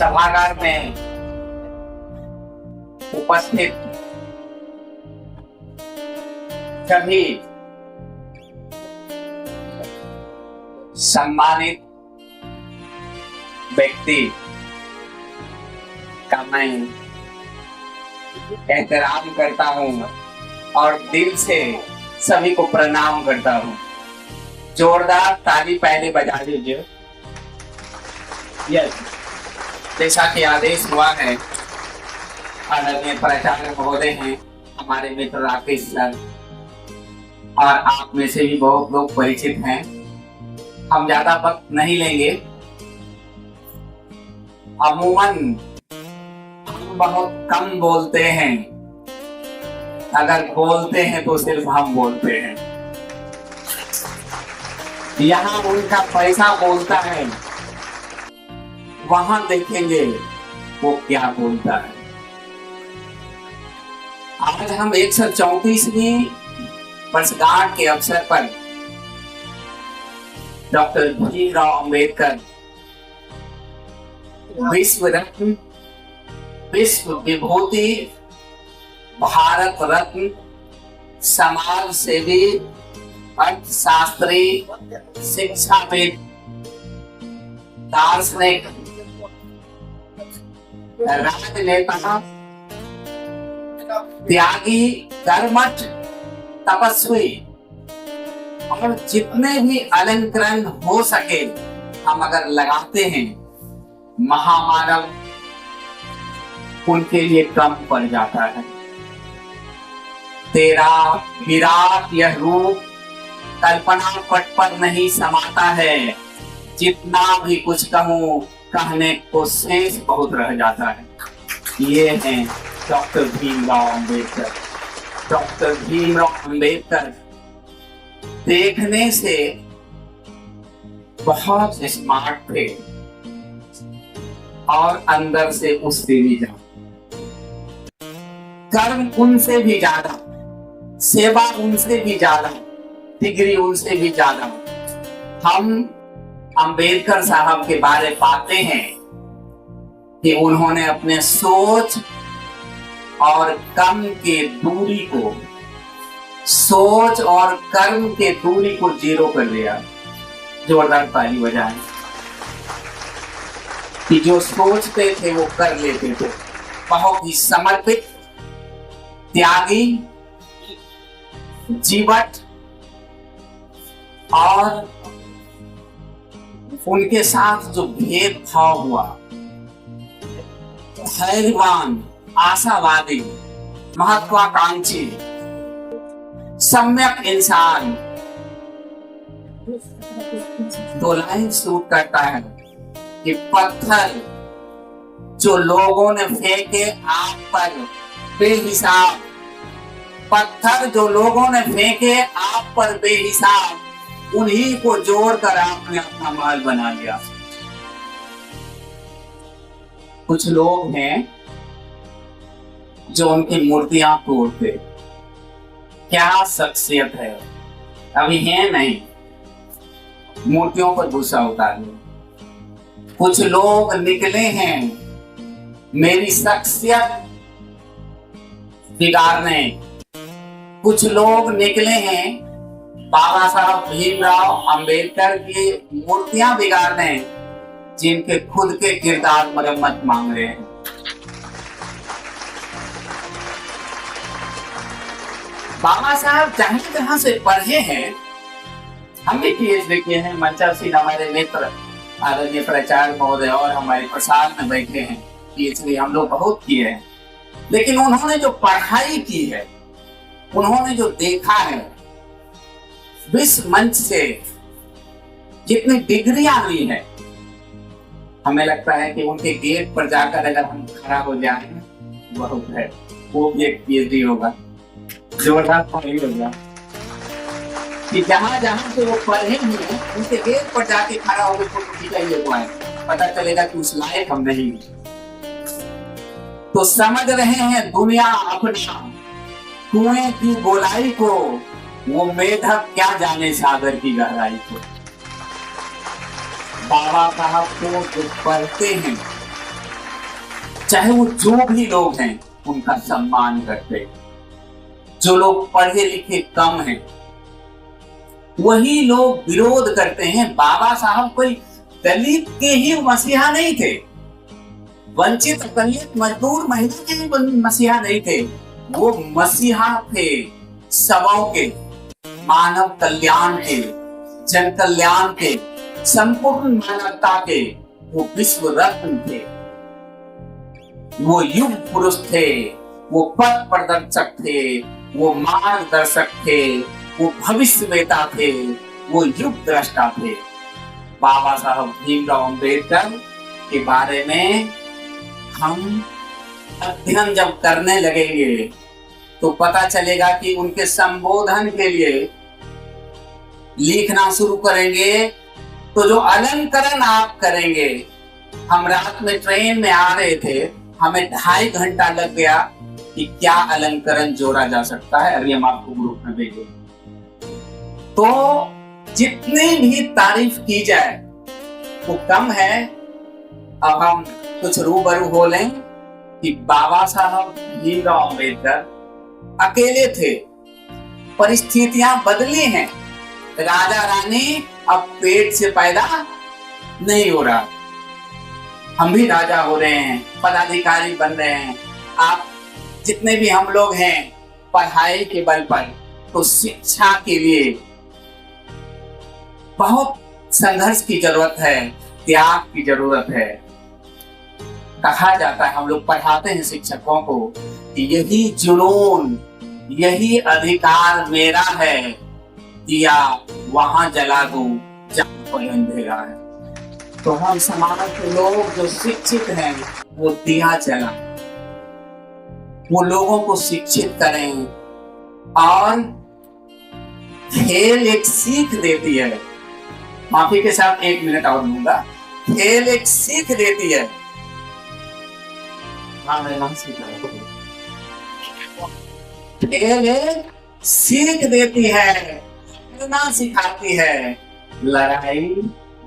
सभागार में उपस्थित सभी सम्मानित व्यक्ति का मैं एहतराम करता हूँ और दिल से सभी को प्रणाम करता हूँ। जोरदार ताली पहले बजा दीजिए। यस, जैसा कि आदेश हुआ है, आदरणीय प्राचार्य महोदय हैं, हमारे मित्र राकेश सर, और आप में से भी बहुत लोग परिचित हैं। हम ज्यादा वक्त नहीं लेंगे। अमूमन हम बहुत कम बोलते हैं, अगर बोलते हैं तो सिर्फ हम बोलते हैं। यहाँ उनका पैसा बोलता है, वहां देखेंगे वो क्या बोलता है। आज हम 134वीं वर्षगांठ के अवसर पर डॉक्टर भीमराव अंबेडकर विश्व रत्न, विश्व विभूति, भारत रत्न, समाज सेवी, अर्थशास्त्री, शिक्षाविद, दार्शनिक, राजनेता, त्यागी, कर्मठ, तपस्वी और जितने भी अलंकरण हो सके हम अगर लगाते हैं, महामानव उनके लिए कम पड़ जाता है। तेरा विराट यह रूप कल्पना पट पर नहीं समाता है, जितना भी कुछ कहूँ कहने को शेष बहुत रह जाता है। ये हैं डॉक्टर भीमराव अंबेडकर। डॉक्टर भीमराव अंबेडकर देखने से बहुत स्मार्ट थे और अंदर से उससे भी ज्यादा, कर्म उनसे भी ज्यादा, सेवा उनसे भी ज्यादा, डिग्री उनसे भी ज्यादा। हम अंबेडकर साहब के बारे में पाते हैं कि उन्होंने अपने सोच और कर्म के दूरी को, सोच और कर्म के दूरी को जीरो कर दिया। जोरदार ताली बजाएं कि जो सोचते थे वो कर लेते थे। बहुत ही समर्पित, त्यागी, जीवट और उनके साथ जो भेदभाव हुआ, धैर्यवान, आशावादी, महत्वाकांक्षी, सम्यक इंसान। दो लाइन सूट करता है कि पत्थर जो लोगों ने फेंके आप पर बेहिसाब, पत्थर जो लोगों ने फेंके आप पर बेहिसाब, उन्हीं को जोड़कर आपने अपना महल बना लिया। कुछ लोग हैं जो उनकी मूर्तियां तोड़ते। क्या शख्सियत है, अभी है नहीं, मूर्तियों पर गुस्सा उतारने। कुछ लोग निकले हैं मेरी शख्सियत बिगाड़ने, कुछ लोग निकले हैं बाबा साहब भीमराव अंबेडकर की मूर्तियां बिगाड़ने, जिनके खुद के किरदार मरम्मत मांग रहे हैं। बाबा साहब जहां जहां से पढ़े हैं, हम भी पीएचडी किए हैं। मंचा सिंह हमारे मित्र आदरणीय प्राचार्य महोदय और हमारे प्रसाद में बैठे हैं, पीएचडी हम लोग बहुत किए हैं। लेकिन उन्होंने जो पढ़ाई की है, उन्होंने जो देखा है, विश्व मंच से जितनी डिग्रियां ली है, हमें लगता है कि उनके गेट पर जाकर अगर हम खड़ा हो जाए बहुत है, वो भी एक पीएचडी होगा। जोरदार ताली होगा कि जहां जहां से वो पढ़े हुए उनके गेट पर जाके खड़ा होकर फोटो खिंचाइए तो आए, पता चलेगा कि उस लायक हम नहीं। तो समझ रहे हैं दुनिया अपना कुएं की गोलाई को, वो मेढक क्या जाने सागर की गहराई को। बाबा साहब को जो पढ़ते हैं चाहे वो जो भी लोग हैं उनका सम्मान करते। जो लोग पढ़े लिखे कम हैं वही लोग विरोध करते हैं। बाबा साहब कोई दलित के ही मसीहा नहीं थे, वंचित दलित मजदूर महिला के भी मसीहा नहीं थे। वो मसीहा थे सबों के, मानव कल्याण के, जन कल्याण के, संपूर्ण मानवता के। वो विश्व रत्न थे, वो युग पुरुष थे, वो पथ प्रदर्शक थे, वो मार्गदर्शक थे, वो भविष्यवेता थे, वो युग दृष्टा थे। बाबा साहब भीमराव अंबेडकर के बारे में हम अध्ययन जब करने लगेंगे तो पता चलेगा कि उनके संबोधन के लिए लिखना शुरू करेंगे तो जो अलंकरण आप करेंगे। हम रात में ट्रेन में आ रहे थे, हमें 2.5 घंटा लग गया कि क्या अलंकरण जोड़ा जा सकता है। अभी हम आपको ग्रुप में भेजेंगे। तो जितनी भी तारीफ की जाए वो कम है। अब हम कुछ रूबरू हो लें कि बाबा साहब भीमराव अंबेडकर अकेले थे, परिस्थितियां बदली हैं। राजा रानी अब पेट से पैदा नहीं हो रहा, हम भी राजा हो रहे हैं, पदाधिकारी बन रहे हैं। आप जितने भी हम लोग हैं पढ़ाई के बल पर, तो शिक्षा के लिए बहुत संघर्ष की जरूरत है, त्याग की जरूरत है। कहा जाता है, हम लोग पढ़ाते हैं शिक्षकों को कि यही जुनून, यही अधिकार मेरा है, दिया वहां जला दूं जहां कोई अंधेरा है। तो हम समाज के लोग जो शिक्षित हैं वो दिया जला, वो लोगों को शिक्षित करें। और खेल एक सीख देती है, माफी के साथ 1 मिनट और लूंगा। खेल एक सीख देती है। खेल एक सीख देती है, खेलना सिखाती है। लड़ाई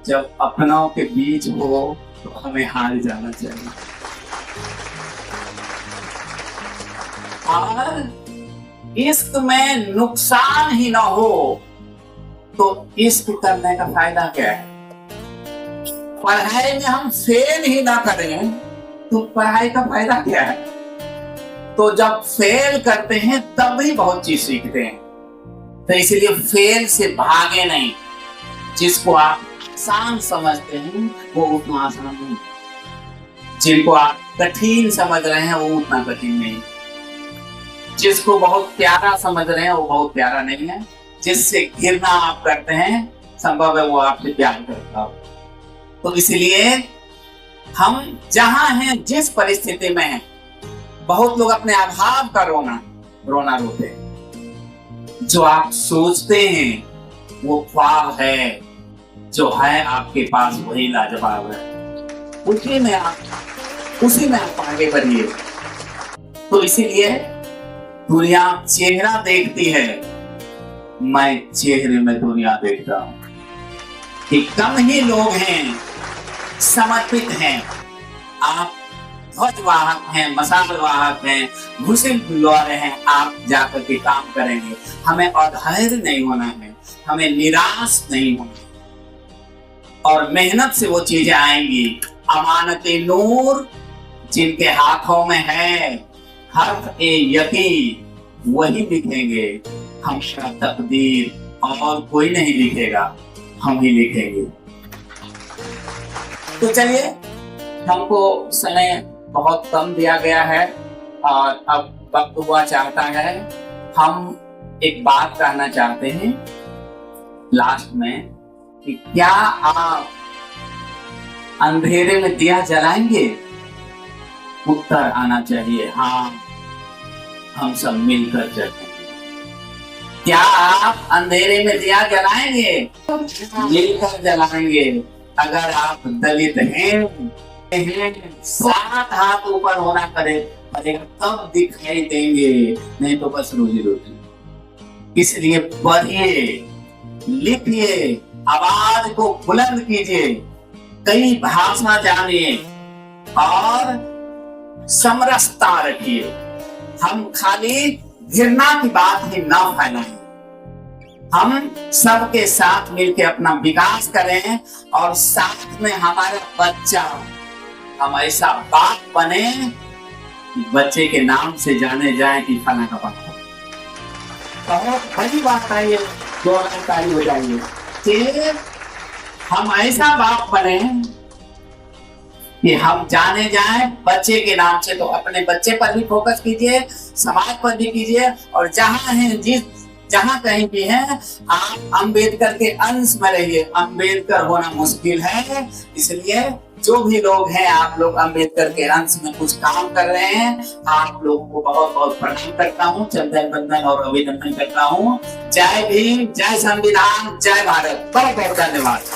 जब अपनों के बीच हो तो हमें हार जाना चाहिए। और इश्क में नुकसान ही ना हो तो इश्क करने का फायदा क्या है। पढ़ाई में हम फेल ही ना करें तो पढ़ाई का फायदा क्या है। तो जब फेल करते हैं तब भी बहुत चीज सीखते हैं। तो इसलिए फेल से भागे नहीं। जिसको आप आसान समझते हैं वो उतना आसान नहीं, जिनको आप कठिन समझ रहे हैं वो उतना कठिन नहीं, जिसको बहुत प्यारा समझ रहे हैं वो बहुत प्यारा नहीं है, जिससे घृणा आप करते हैं संभव है वो आपसे प्यार करता हो। तो इसलिए हम जहां हैं, जिस परिस्थिति में हैं, बहुत लोग अपने अभाव का रोना रोते हैं। जो आप सोचते हैं वो ख्वाब है, जो है आपके पास वही लाजवाब है। उसी में आप आगे बढ़िए। तो इसीलिए दुनिया चेहरा देखती है, मैं चेहरे में दुनिया देखता हूं कि कम ही लोग हैं समर्पित हैं। आप ध्वजवाहक हैं, मशाल वाहक हैं, घुसिल बुलवारे हैं। आप जाकर के काम करेंगे। हमें अधैर्य नहीं होना है, हमें निराश नहीं होना है। और मेहनत से वो चीजें आएंगी। अमानते नूर जिनके हाथों में है, हर्फ ए यकीन वही लिखेंगे हमारा तकदीर। और कोई नहीं लिखेगा, हम ही लिखेंगे। तो चलिए, हमको समय बहुत कम दिया गया है और अब वक्त हुआ चाहता है। हम एक बात कहना चाहते हैं लास्ट में कि क्या आप अंधेरे में दिया जलाएंगे? उत्तर आना चाहिए हाँ, हम सब मिलकर जलाएंगे। क्या आप अंधेरे में दिया जलाएंगे? मिलकर जलाएंगे। अगर आप दलित हैं, 7 हाथ ऊपर होना पड़ेगा तब दिखाई देंगे, नहीं तो बस रोजी रोटी। इसलिए पढ़िए, लिखिए, आवाज को बुलंद कीजिए, कई भाषा जानिए और समरसता रखिए। हम खाली घृणा की बात ही ना फैलाएं, हम सबके साथ मिलकर अपना विकास करें और साथ में हमारा बच्चा, हम ऐसा बाप बने कि बच्चे के नाम से जाने जाए कि फला का बाप। बहुत बड़ी बात है ये, गौरवकारी हो जाएंगे कि हम ऐसा बाप बने कि हम जाने जाएं बच्चे के नाम से। तो अपने बच्चे पर भी फोकस कीजिए, समाज पर भी कीजिए, और जहां हैं जहां कहीं भी हैं, आप अंबेडकर के अंश में रहिए। अंबेडकर होना मुश्किल है, इसलिए जो भी लोग हैं, आप लोग अंबेडकर के अंश में कुछ काम कर रहे हैं, आप लोगों को बहुत बहुत प्रणाम करता हूँ, चंदन बंदन और अभिनंदन करता हूँ। जय भीम, जय संविधान, जय भारत। बहुत बहुत धन्यवाद।